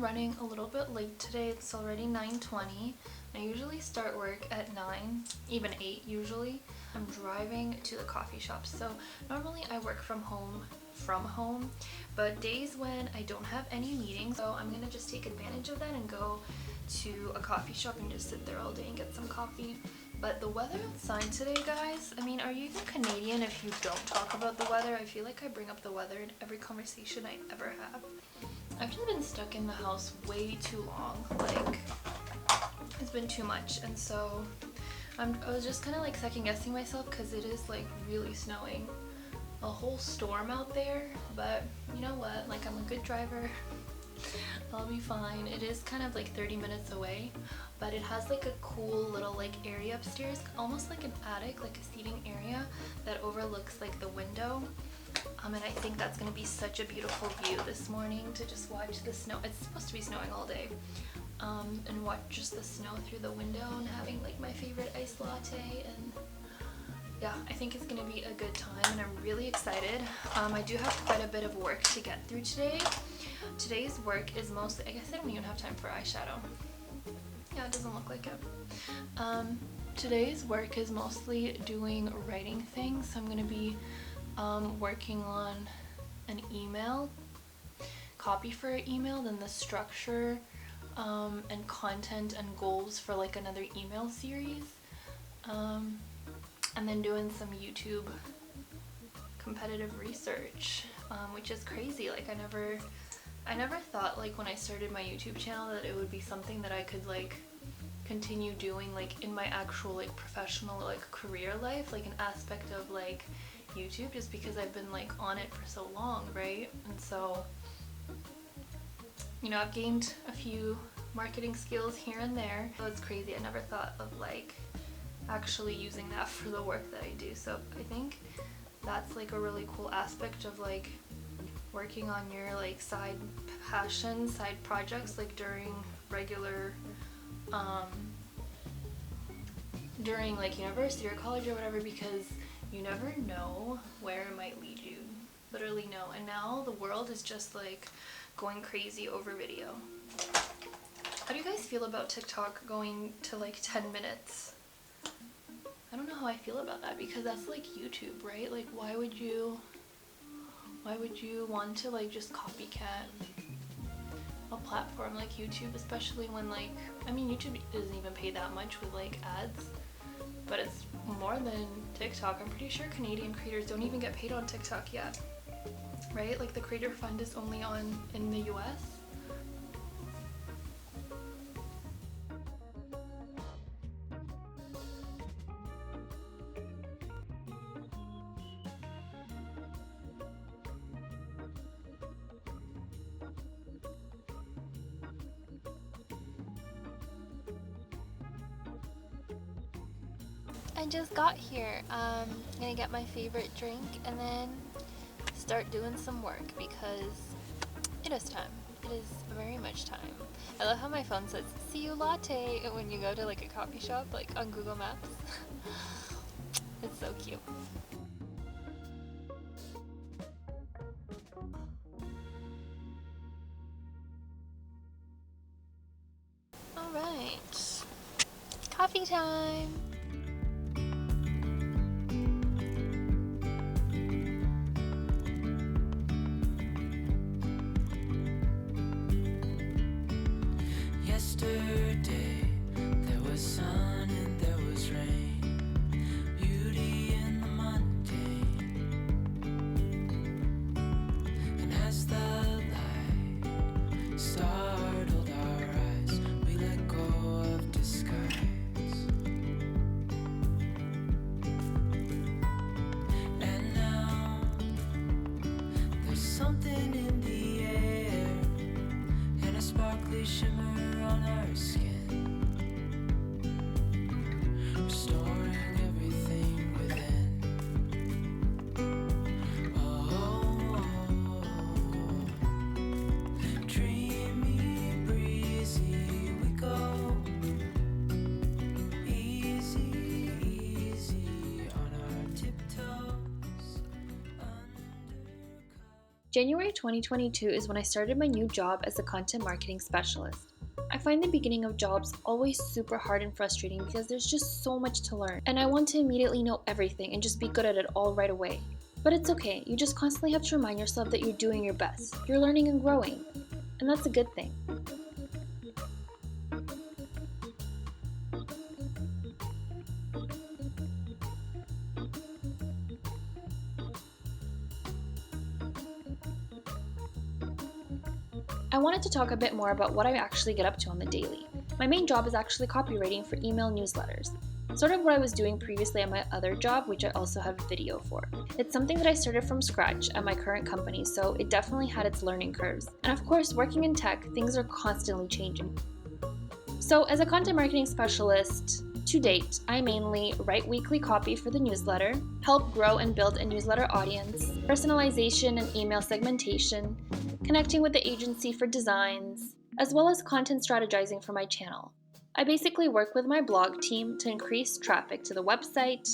running a little bit late today. It's already 9:20. I usually start work at 9, even 8 usually. I'm driving to the coffee shop. So normally I work from home, but days when I don't have any meetings, so I'm gonna just take advantage of that and go to a coffee shop and just sit there all day and get some coffee. But the weather outside today, guys, I mean, are you even Canadian if you don't talk about the weather? I feel like I bring up the weather in every conversation I ever have. I've just been stuck in the house way too long. Like, it's been too much, and so I was just kind of like second guessing myself because it is like really snowing, a whole storm out there. But you know what, like, I'm a good driver. I'll be fine. It is kind of like 30 minutes away, but it has like a cool little like area upstairs, almost like an attic, like a seating area that overlooks like the window. And I think that's gonna be such a beautiful view this morning to just watch the snow. It's supposed to be snowing all day. And watch just the snow through the window and having like my favorite iced latte, and yeah, I think it's gonna be a good time and I'm really excited. I do have quite a bit of work to get through today. Today's work is mostly, I guess I don't even have time for eyeshadow. Yeah, it doesn't look like it. Today's work is mostly doing writing things. So I'm gonna be working on an email, copy for an email, then the structure and content and goals for like another email series, and then doing some YouTube competitive research, which is crazy. Like, I never thought, like, when I started my YouTube channel that it would be something that I could like continue doing like in my actual like professional like career life, like an aspect of like YouTube, just because I've been like on it for so long, right? And so, you know, I've gained a few marketing skills here and there. So it's crazy. I never thought of like actually using that for the work that I do. So I think that's like a really cool aspect of like working on your like side passions, side projects, like during regular during like university or college or whatever, because you never know where it might lead you. Literally no. And now the world is just like going crazy over video. How do you guys feel about TikTok going to like 10 minutes? I don't know how I feel about that, because that's like YouTube, right? Like, why would you want to like just copycat a platform like YouTube, especially when like, I mean, YouTube doesn't even pay that much with like ads, but it's more than TikTok. I'm pretty sure Canadian creators don't even get paid on TikTok yet, right? Like, the creator fund is only on in the US. I just got here. I'm gonna get my favorite drink and then start doing some work, because it is time. It is very much time. I love how my phone says "see you latte" when you go to like a coffee shop, like on Google Maps. It's so cute. All right, coffee time. Yesterday there was sun and there was rain, beauty in the mundane. And as the light startled our eyes, we let go of disguise. And now there's something in the air, and a sparkly shimmer on our skin, restoring everything within. Oh, dreamy, breezy, we go easy, easy on our tiptoes undercover. January 2022 is when I started my new job as a content marketing specialist. I find the beginning of jobs always super hard and frustrating because there's just so much to learn, and I want to immediately know everything and just be good at it all right away. But it's okay, you just constantly have to remind yourself that you're doing your best, you're learning and growing, and that's a good thing. I wanted to talk a bit more about what I actually get up to on the daily. My main job is actually copywriting for email newsletters. Sort of what I was doing previously at my other job, which I also have video for. It's something that I started from scratch at my current company, so it definitely had its learning curves. And of course, working in tech, things are constantly changing. So as a content marketing specialist, to date, I mainly write weekly copy for the newsletter, help grow and build a newsletter audience, personalization and email segmentation, connecting with the agency for designs, as well as content strategizing for my channel. I basically work with my blog team to increase traffic to the website,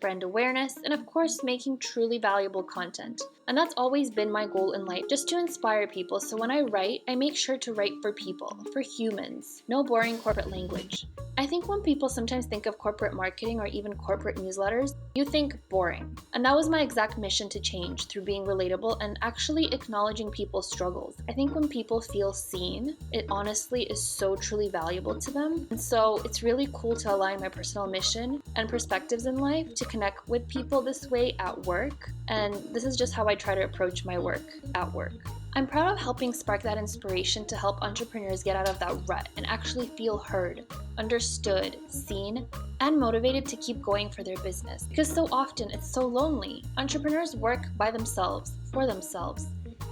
brand awareness, and of course making truly valuable content. And that's always been my goal in life, just to inspire people. So when I write, I make sure to write for people, for humans, no boring corporate language. I think when people sometimes think of corporate marketing or even corporate newsletters, you think boring. And that was my exact mission to change through being relatable and actually acknowledging people's struggles. I think when people feel seen, it honestly is so truly valuable to them. And so it's really cool to align my personal mission and perspectives in life to connect with people this way at work. And this is just how I try to approach my work at work. I'm proud of helping spark that inspiration to help entrepreneurs get out of that rut and actually feel heard, understood, seen, and motivated to keep going for their business. Because so often it's so lonely. Entrepreneurs work by themselves, for themselves.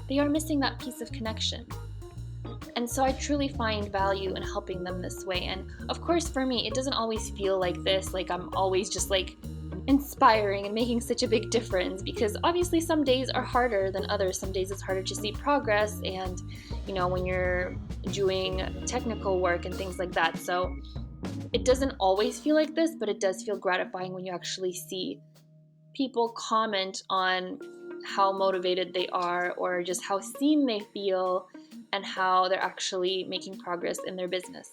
They are missing that piece of connection. And so I truly find value in helping them this way. And of course, for me, it doesn't always feel like this, like I'm always just like inspiring and making such a big difference, because obviously some days are harder than others. Some days it's harder to see progress, and when you're doing technical work and things like that. So it doesn't always feel like this, but it does feel gratifying when you actually see people comment on how motivated they are or just how seen they feel and how they're actually making progress in their business.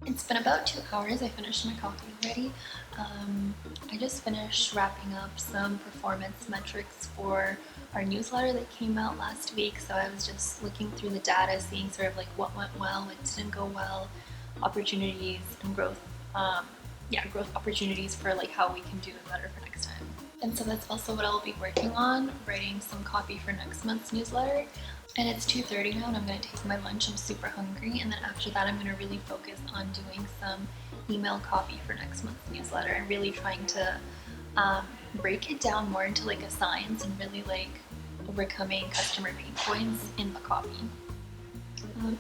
It's been about 2 hours. I finished my coffee already. I just finished wrapping up some performance metrics for our newsletter that came out last week. So I was just looking through the data, seeing sort of like what went well, what didn't go well, opportunities and growth opportunities for like how we can do it better for next time. And so that's also what I'll be working on, writing some copy for next month's newsletter. And it's 2:30 now and I'm going to take my lunch. I'm super hungry, and then after that I'm going to really focus on doing some email copy for next month's newsletter and really trying to break it down more into like a science and really like overcoming customer pain points in the copy.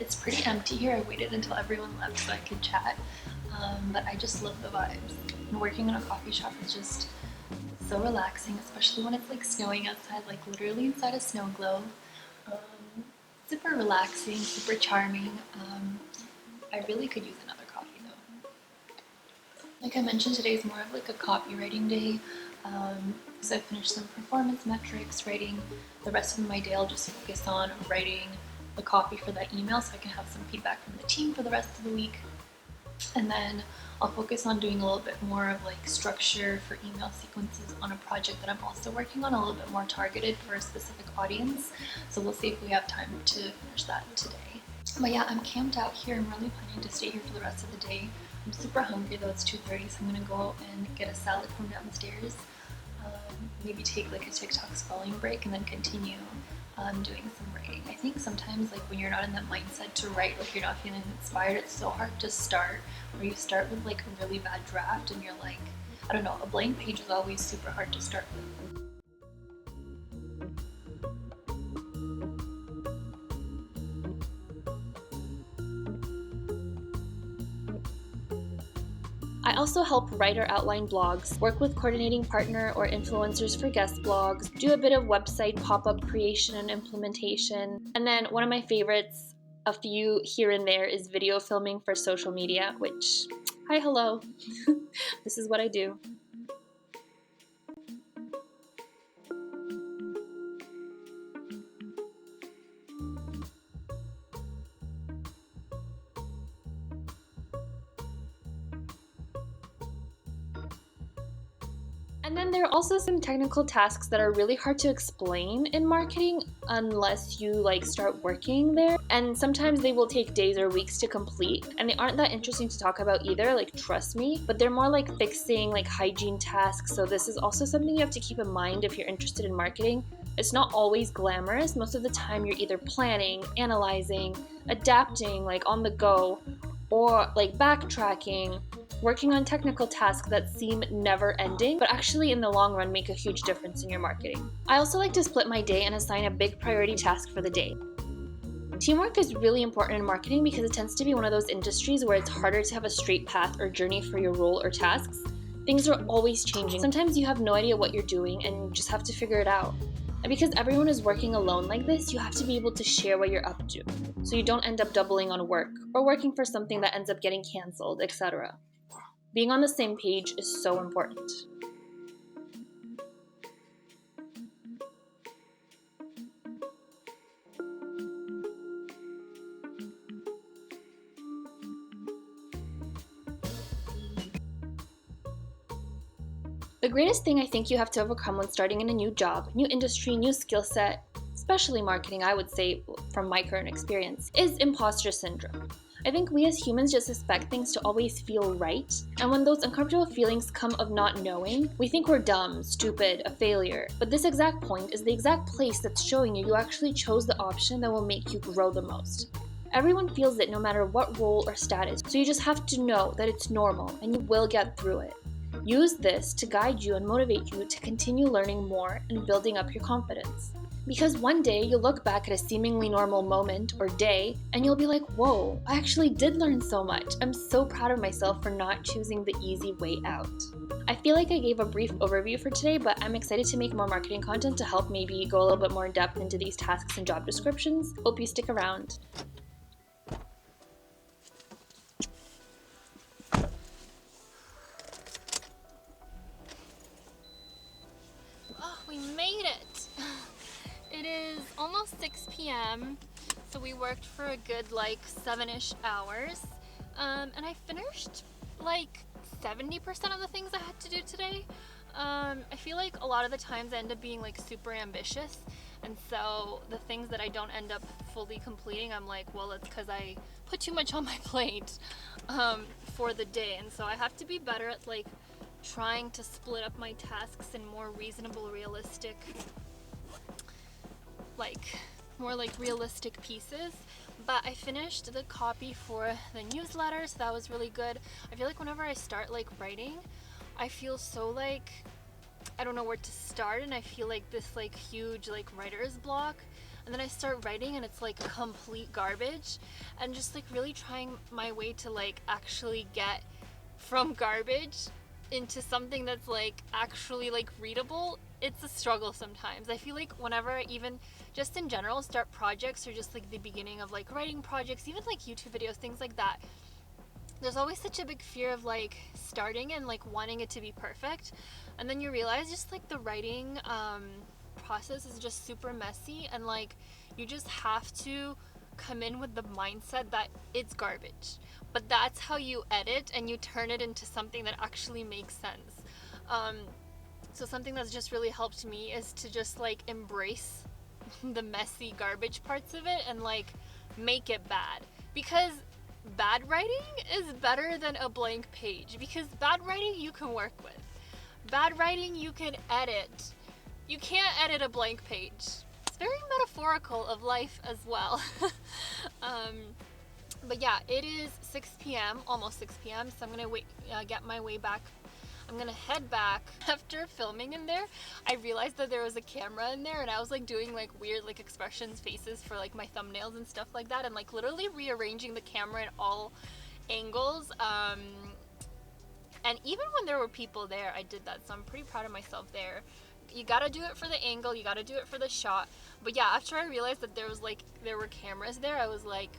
It's pretty empty here. I waited until everyone left so I could chat, but I just love the vibes. And working in a coffee shop is just so relaxing, especially when it's like snowing outside, like literally inside a snow globe. Super relaxing, super charming. I really could use another coffee though. Like I mentioned, today is more of like a copywriting day. So I finished some performance metrics, writing. The rest of my day I'll just focus on writing the copy for that email so I can have some feedback from the team for the rest of the week. And then I'll focus on doing a little bit more of like structure for email sequences on a project that I'm also working on, a little bit more targeted for a specific audience. So we'll see if we have time to finish that today. But yeah, I'm camped out here. I'm really planning to stay here for the rest of the day. I'm super hungry though. It's 2:30, so I'm gonna go and get a salad from downstairs. Maybe take like a TikTok scrolling break and then continue doing some writing. I think sometimes like when you're not in that mindset to write, like you're not feeling inspired, it's so hard to start, or you start with like a really bad draft and you're like, I don't know, a blank page is always super hard to start with. I also help write or outline blogs, work with coordinating partner or influencers for guest blogs, do a bit of website pop-up creation and implementation, and then one of my favorites, A few here and there is video filming for social media, which, hi, hello, this is what I do. And then there are also some technical tasks that are really hard to explain in marketing unless you start working there. And sometimes they will take days or weeks to complete, and they aren't that interesting to talk about either, trust me, but they're more like fixing hygiene tasks. So this is also something you have to keep in mind if you're interested in marketing. It's not always glamorous. Most of the time you're either planning, analyzing, adapting on the go, or backtracking, working on technical tasks that seem never ending, but actually in the long run make a huge difference in your marketing. I also like to split my day and assign a big priority task for the day. Teamwork is really important in marketing because it tends to be one of those industries where it's harder to have a straight path or journey for your role or tasks. Things are always changing. Sometimes you have no idea what you're doing and you just have to figure it out. And because everyone is working alone like this, you have to be able to share what you're up to, so you don't end up doubling on work or working for something that ends up getting canceled, etc. Being on the same page is so important. The greatest thing I think you have to overcome when starting in a new job, new industry, new skill set, especially marketing, I would say from my current experience, is imposter syndrome. I think we as humans just expect things to always feel right, and when those uncomfortable feelings come of not knowing, we think we're dumb, stupid, a failure. But this exact point is the exact place that's showing you actually chose the option that will make you grow the most. Everyone feels it no matter what role or status, so you just have to know that it's normal and you will get through it. Use this to guide you and motivate you to continue learning more and building up your confidence. Because one day you'll look back at a seemingly normal moment or day and you'll be like, whoa, I actually did learn so much. I'm so proud of myself for not choosing the easy way out. I feel like I gave a brief overview for today, but I'm excited to make more marketing content to help maybe go a little bit more in depth into these tasks and job descriptions. Hope you stick around. Oh, we made it! It is almost 6 p.m. so we worked for a good 7-ish hours, and I finished 70% of the things I had to do today. I feel like a lot of the times I end up being super ambitious, and so the things that I don't end up fully completing, I'm like, well, it's because I put too much on my plate for the day, and so I have to be better at trying to split up my tasks in more reasonable, realistic realistic pieces. But I finished the copy for the newsletter, so that was really good. I feel like whenever I start writing, I feel so I don't know where to start, and I feel this huge writer's block, and then I start writing and it's complete garbage, and just really trying my way to actually get from garbage into something that's actually readable. It's a struggle sometimes. I feel whenever I even just in general start projects, or just the beginning of writing projects, even YouTube videos, things like that, there's always such a big fear of starting and wanting it to be perfect, and then you realize just the writing process is just super messy, and you just have to come in with the mindset that it's garbage, but that's how you edit and you turn it into something that actually makes sense. So something that's just really helped me is to just embrace the messy garbage parts of it and make it bad, because bad writing is better than a blank page, because bad writing you can work with, bad writing you can edit. You can't edit a blank page. It's very metaphorical of life as well. But yeah, it is 6 p.m., almost 6 p.m., so I'm gonna get my way back. I'm gonna head back. After filming in there, I realized that there was a camera in there, and I was doing weird expressions, faces for my thumbnails and stuff like that, and literally rearranging the camera in all angles. And even when there were people there, I did that, so I'm pretty proud of myself there. You gotta do it for the angle, you gotta do it for the shot. But yeah, after I realized that there were cameras there, I was like,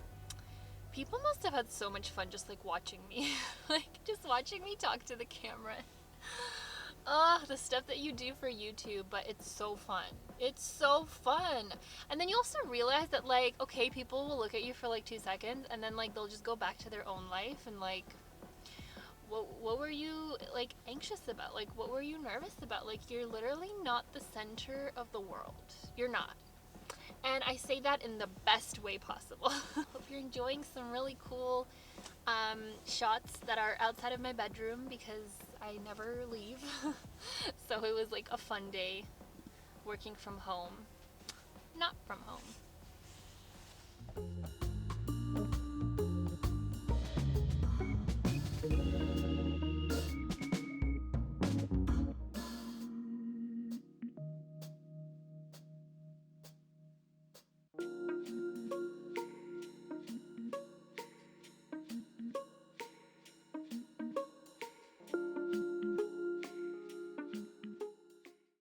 People must have had so much fun just like watching me. Like just watching me talk to the camera. The stuff that you do for YouTube, but it's so fun. It's so fun. And then you also realize that like, okay, people will look at you for like 2 seconds and then like they'll just go back to their own life and like what were you like anxious about? Like what were you nervous about? Like you're literally not the center of the world. You're not. And I say that in the best way possible. Hope you're enjoying some really cool shots that are outside of my bedroom because I never leave. So it was like a fun day working from home. Not from home.